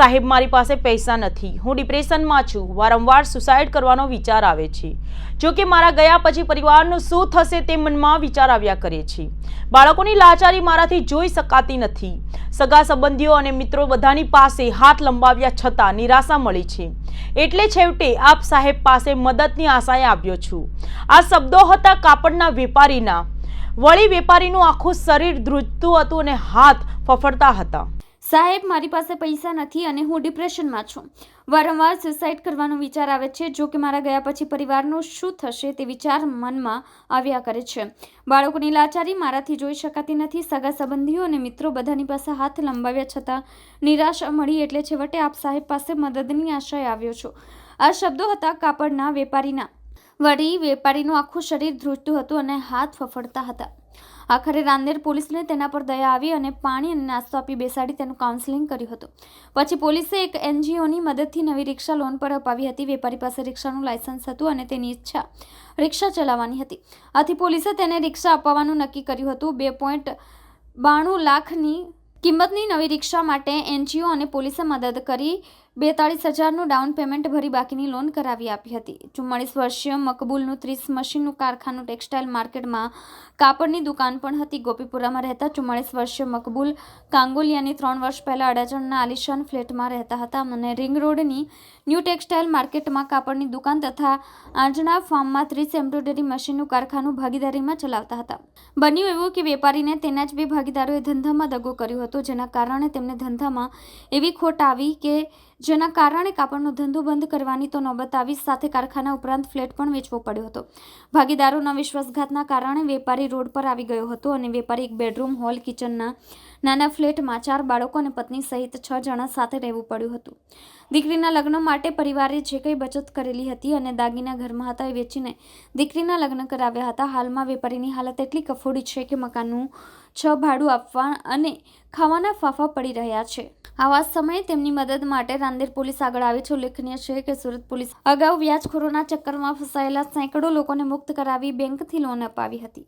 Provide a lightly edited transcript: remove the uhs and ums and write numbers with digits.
સાહેબ, મારી પાસે પૈસા નથી, હું ડિપ્રેશનમાં છું, વારંવાર સુસાઇડ કરવાનો વિચાર આવે છે. જો કે મારા ગયા પછી પરિવારનું શું થશે તે મનમાં વિચાર આવ્યા કરે છે. બાળકોની લાચારી મારાથી જોઈ શકાતી નથી. સગા સંબંધીઓ અને મિત્રો બધાની પાસે હાથ લંબાવ્યા છતાં નિરાશા મળી છે. એટલે છેવટે આપ સાહેબ પાસે મદદની આશાએ આવ્યો છું. આ શબ્દો હતા કાપડના વેપારીના. વળી વેપારીનું આખું શરીર ધ્રુજતું હતું અને હાથ ફફડતા હતા. સાહેબ, મારી પાસે પૈસા નથી અને હું ડિપ્રેશનમાં છું. વારંવાર સુસાઇડ કરવાનો વિચાર આવે છે. જો કે મારા ગયા પછી પરિવારનું શું થશે તે વિચાર મનમાં આવ્યા કરે છે. બાળકોની લાચારી મારાથી જોઈ શકાતી નથી. સગા સંબંધીઓ અને મિત્રો બધાની પાસે હાથ લંબાવ્યા છતાં નિરાશા મળી. એટલે છેવટે આપ સાહેબ પાસે મદદની આશાએ આવ્યો છું. આ શબ્દો હતા કાપડના વેપારીના. વળી વેપારીનું આખું શરીર ધ્રુજતું હતું અને હાથ ફફડતા હતા. આખરે રાંદેર પોલીસને તેના પર દયા આવી અને પાણી અને નાસ્તો આપી બેસાડી તેનું કાઉન્સેલિંગ કર્યું હતું. પછી પોલીસે એક NGOની મદદથી નવી રિક્ષા લોન પર અપાવી હતી. વેપારી પાસે રિક્ષાનું લાયસન્સ હતું અને તેની ઈચ્છા રિક્ષા ચલાવવાની હતી. આથી પોલીસે તેને રિક્ષા અપાવવાનું નક્કી કર્યું હતું. 2.92 લાખની કિંમતની નવી રિક્ષા માટે NGO અને પોલીસે મદદ કરી 42,000નું ડાઉન પેમેન્ટ ભરી બાકીની લોન કરાવી આપી હતી. 44 વર્ષીય મકબૂલનું 30 મશીનનું કારખાનું ટેક્સટાઇલ માર્કેટમાં કાપડની દુકાન પણ હતી. ગોપીપુરામાં રહેતા 44 વર્ષીય મકબૂલ કાંગોલિયાની 3 વર્ષ પહેલા અડાજણના આલિશાન ફ્લેટમાં રહેતા હતા અને રિંગ રોડની ન્યૂ ટેક્સટાઇલ માર્કેટમાં કાપડની દુકાન તથા આંજણા ફાર્મમાં 30 એમ્બ્રોઇડરી મશીનનું કારખાનું ભાગીદારીમાં ચલાવતા હતા. બન્યું એવું કે વેપારીને તેના જ 2 ભાગીદારોએ ધંધામાં દગો કર્યો હતો, જેના કારણે તેમને ધંધામાં એવી ખોટ આવી કે જેના કારણે કાપડનો ધંધો બંધ કરવાની તો નોબત આવી. સાથે કારખાના ઉપરાંત ફ્લેટ પણ વેચવો પડ્યો હતો. ભાગીદારોના વિશ્વાસઘાતના કારણે વેપારી રોડ પર આવી ગયો હતો અને વેપારી એક બેડરૂમ, હોલ, કિચનના નાના ફ્લેટમાં 4 બાળકો અને પત્ની સહિત 6 જણા સાથે રહેવું પડ્યું હતું. દીકરીના લગ્ન માટે પરિવારે જે કંઈ બચત કરેલી હતી અને દાગીના ઘરમાં હતા એ વેચીને દીકરીના લગ્ન કરાવ્યા હતા. હાલમાં વેપારીની હાલત એટલી કફોડી છે કે મકાનનું 6 ભાડું આપવા અને ખાવાના ફાફા પડી રહ્યા છે. આવા સમયે તેમની મદદ માટે રાંદેર પોલીસ આગળ આવી છે. ઉલ્લેખનીય છે કે સુરત પોલીસ અગાઉ વ્યાજખોરોના ચક્કરમાં ફસાયેલા સેંકડો લોકોને મુક્ત કરાવી બેંકથી લોન અપાવી હતી.